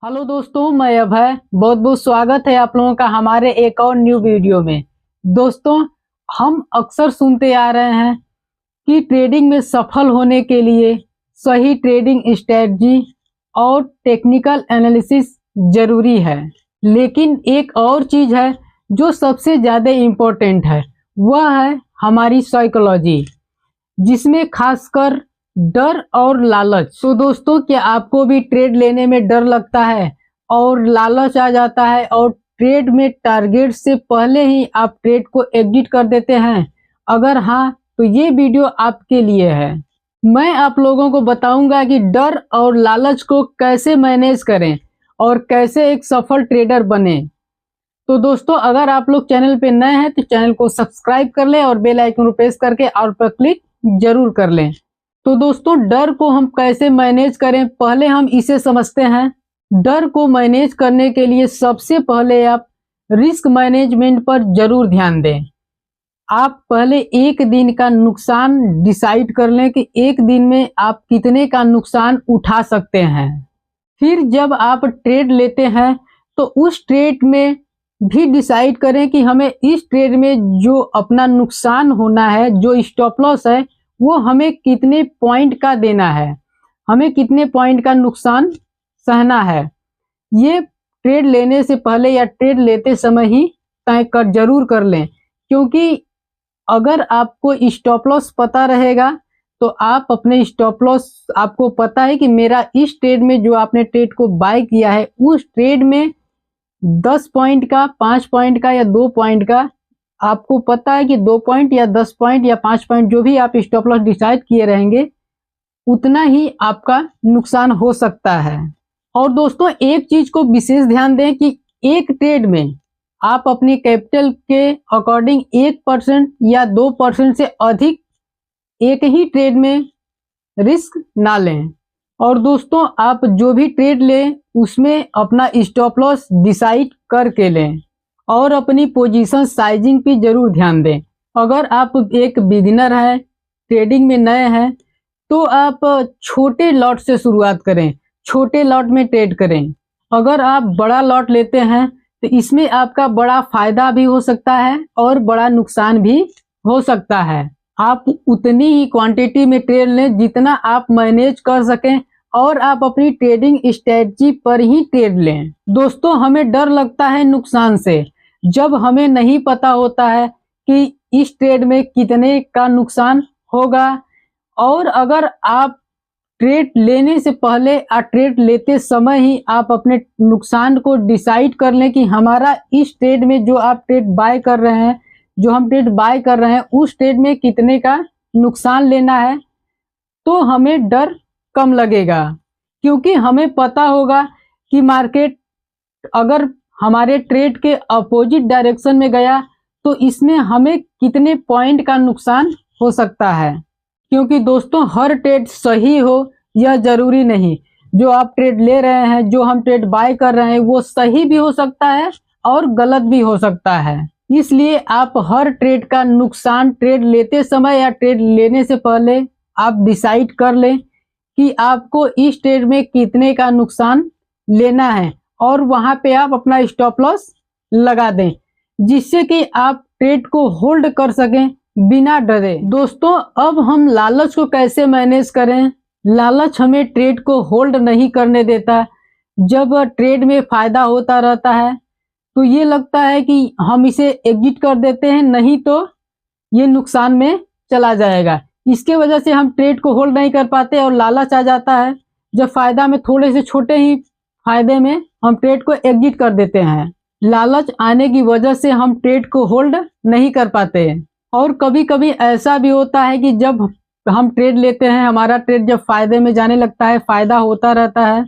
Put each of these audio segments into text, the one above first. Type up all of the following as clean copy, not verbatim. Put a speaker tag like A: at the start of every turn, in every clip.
A: Hello दोस्तों, मैं अभय। बहुत बहुत स्वागत है आप लोगों का हमारे एक और न्यू वीडियो में। दोस्तों, हम अक्सर सुनते आ रहे हैं कि ट्रेडिंग में सफल होने के लिए सही ट्रेडिंग स्ट्रेटजी और टेक्निकल एनालिसिस जरूरी है। लेकिन एक और चीज है जो सबसे ज़्यादा इम्पोर्टेंट है, वह है हमारी साइकोलॉजी, जिसमें खासकर डर और लालच। तो दोस्तों, क्या आपको भी ट्रेड लेने में डर लगता है और लालच आ जाता है और ट्रेड में टारगेट से पहले ही आप ट्रेड को एग्जिट कर देते हैं? अगर हाँ, तो ये वीडियो आपके लिए है। मैं आप लोगों को बताऊंगा कि डर और लालच को कैसे मैनेज करें और कैसे एक सफल ट्रेडर बने। तो दोस्तों, अगर आप लोग चैनल पे नए हैं तो चैनल को सब्सक्राइब कर लें और बेल आइकन को प्रेस करके ऑल पर क्लिक जरूर कर लें। तो दोस्तों, डर को हम कैसे मैनेज करें, पहले हम इसे समझते हैं। डर को मैनेज करने के लिए सबसे पहले आप रिस्क मैनेजमेंट पर जरूर ध्यान दें। आप पहले एक दिन का नुकसान डिसाइड कर लें कि एक दिन में आप कितने का नुकसान उठा सकते हैं। फिर जब आप ट्रेड लेते हैं तो उस ट्रेड में भी डिसाइड करें कि हमें इस ट्रेड में जो अपना नुकसान होना है, जो स्टॉप लॉस है, वो हमें कितने पॉइंट का देना है, हमें कितने पॉइंट का नुकसान सहना है। ये ट्रेड लेने से पहले या ट्रेड लेते समय ही तय कर जरूर कर लें, क्योंकि अगर आपको स्टॉप लॉस पता रहेगा तो आप अपने स्टॉप लॉस, आपको पता है कि मेरा इस ट्रेड में जो आपने ट्रेड को बाय किया है, उस ट्रेड में 10 पॉइंट का, 5 पॉइंट का या 2 पॉइंट का, आपको पता है कि 2 पॉइंट या 10 पॉइंट या 5 पॉइंट जो भी आप स्टॉप लॉस डिसाइड किए रहेंगे, उतना ही आपका नुकसान हो सकता है। और दोस्तों, एक चीज को विशेष ध्यान दें कि एक ट्रेड में आप अपनी कैपिटल के अकॉर्डिंग 1% या 2% से अधिक एक ही ट्रेड में रिस्क ना लें। और दोस्तों, आप जो भी ट्रेड लें उसमें अपना स्टॉप लॉस डिसाइड करके लें और अपनी पोजीशन साइजिंग पे जरूर ध्यान दें। अगर आप एक बिगिनर हैं, ट्रेडिंग में नए हैं, तो आप छोटे लॉट से शुरुआत करें, छोटे लॉट में ट्रेड करें। अगर आप बड़ा लॉट लेते हैं तो इसमें आपका बड़ा फायदा भी हो सकता है और बड़ा नुकसान भी हो सकता है। आप उतनी ही क्वांटिटी में ट्रेड लें जितना आप मैनेज कर सकें और आप अपनी ट्रेडिंग स्ट्रेटजी पर ही ट्रेड लें। दोस्तों, हमें डर लगता है नुकसान से जब हमें नहीं पता होता है कि इस ट्रेड में कितने का नुकसान होगा। और अगर आप ट्रेड लेने से पहले या ट्रेड लेते समय ही आप अपने नुकसान को डिसाइड कर लें कि हमारा इस ट्रेड में जो आप ट्रेड बाय कर रहे हैं, जो हम ट्रेड बाय कर रहे हैं, उस ट्रेड में कितने का नुकसान लेना है, तो हमें डर कम लगेगा। क्योंकि हमें पता होगा कि मार्केट अगर हमारे ट्रेड के अपोजिट डायरेक्शन में गया तो इसमें हमें कितने पॉइंट का नुकसान हो सकता है। क्योंकि दोस्तों, हर ट्रेड सही हो यह जरूरी नहीं। जो आप ट्रेड ले रहे हैं, जो हम ट्रेड बाय कर रहे हैं, वो सही भी हो सकता है और गलत भी हो सकता है। इसलिए आप हर ट्रेड का नुकसान ट्रेड लेते समय या ट्रेड लेने से पहले आप डिसाइड कर लें कि आपको इस ट्रेड में कितने का नुकसान लेना है और वहां पे आप अपना स्टॉप लॉस लगा दें, जिससे कि आप ट्रेड को होल्ड कर सकें बिना डरे। दोस्तों, अब हम लालच को कैसे मैनेज करें? लालच हमें ट्रेड को होल्ड नहीं करने देता। जब ट्रेड में फायदा होता रहता है तो ये लगता है कि हम इसे एग्जिट कर देते हैं, नहीं तो ये नुकसान में चला जाएगा। इसके वजह से हम ट्रेड को होल्ड नहीं कर पाते और लालच आ जाता है। जब फायदा में थोड़े से छोटे ही फायदे में हम ट्रेड को एग्जिट कर देते हैं। लालच आने की वजह से हम ट्रेड को होल्ड नहीं कर पाते। और कभी कभी ऐसा भी होता है कि जब हम ट्रेड लेते हैं, हमारा ट्रेड जब फायदे में जाने लगता है, फायदा होता रहता है,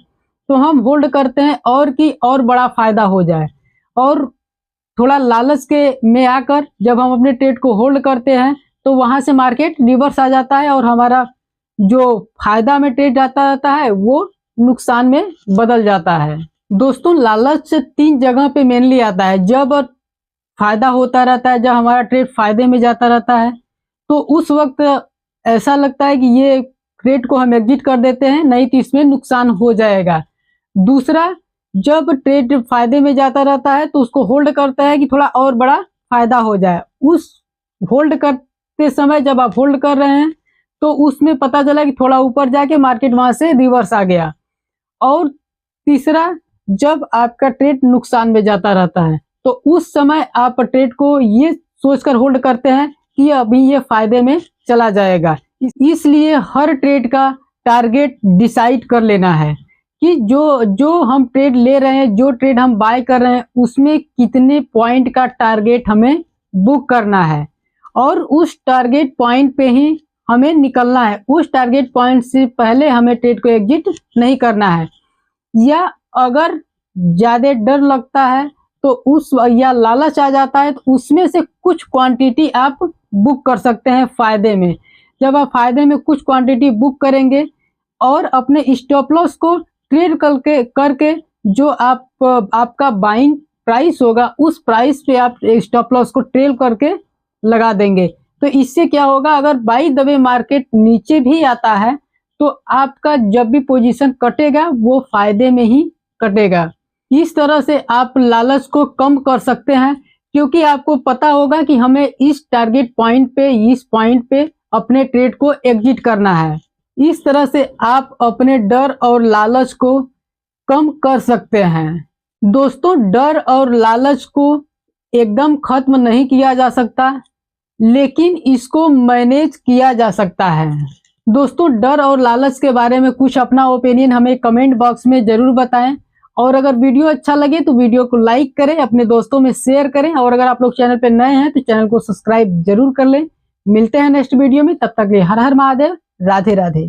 A: तो हम होल्ड करते हैं और कि और बड़ा फायदा हो जाए। और थोड़ा लालच के में आकर जब हम अपने ट्रेड को होल्ड करते हैं तो वहां से मार्केट रिवर्स आ जाता है और हमारा जो फायदा में ट्रेड जाता रहता है वो नुकसान में बदल जाता है। दोस्तों, लालच 3 जगह पे मेनली आता है। जब फायदा होता रहता है, जब हमारा ट्रेड फायदे में जाता रहता है, तो उस वक्त ऐसा लगता है कि ये ट्रेड को हम एग्जिट कर देते हैं, नहीं तो इसमें नुकसान हो जाएगा। दूसरा, जब ट्रेड फायदे में जाता रहता है तो उसको होल्ड करता है कि थोड़ा और बड़ा फायदा हो जाए। उस होल्ड करते समय जब आप होल्ड कर रहे हैं तो उसमें पता चला कि थोड़ा ऊपर जाके मार्केट वहां से रिवर्स आ गया। और तीसरा, जब आपका ट्रेड नुकसान में जाता रहता है तो उस समय आप ट्रेड को ये सोचकर होल्ड करते हैं कि अभी ये फायदे में चला जाएगा। इसलिए हर ट्रेड का टारगेट डिसाइड कर लेना है कि जो जो हम ट्रेड ले रहे हैं, जो ट्रेड हम बाय कर रहे हैं, उसमें कितने पॉइंट का टारगेट हमें बुक करना है और उस टारगेट पॉइंट पे ही हमें निकलना है। उस टारगेट पॉइंट से पहले हमें ट्रेड को एग्जिट नहीं करना है। या अगर ज्यादा डर लगता है तो उस या लालच आ जाता है तो उसमें से कुछ क्वांटिटी आप बुक कर सकते हैं फायदे में। जब आप फायदे में कुछ क्वांटिटी बुक करेंगे और अपने स्टॉप लॉस को ट्रेड करके जो आपका बाइंग प्राइस होगा उस प्राइस पे आप स्टॉप लॉस को ट्रेल करके लगा देंगे। तो इससे क्या होगा, अगर बाई द वे मार्केट नीचे भी आता है तो आपका जब भी पोजीशन कटेगा वो फायदे में ही कटेगा। इस तरह से आप लालच को कम कर सकते हैं क्योंकि आपको पता होगा कि हमें इस टारगेट पॉइंट पे, इस पॉइंट पे अपने ट्रेड को एग्जिट करना है। इस तरह से आप अपने डर और लालच को कम कर सकते हैं। दोस्तों, डर और लालच को एकदम खत्म नहीं किया जा सकता, लेकिन इसको मैनेज किया जा सकता है। दोस्तों, डर और लालच के बारे में कुछ अपना ओपिनियन हमें कमेंट बॉक्स में जरूर बताएं और अगर वीडियो अच्छा लगे तो वीडियो को लाइक करें, अपने दोस्तों में शेयर करें और अगर आप लोग चैनल पे नए हैं तो चैनल को सब्सक्राइब जरूर कर लें। मिलते हैं नेक्स्ट वीडियो में, तब तक के लिए हर हर महादेव, राधे राधे।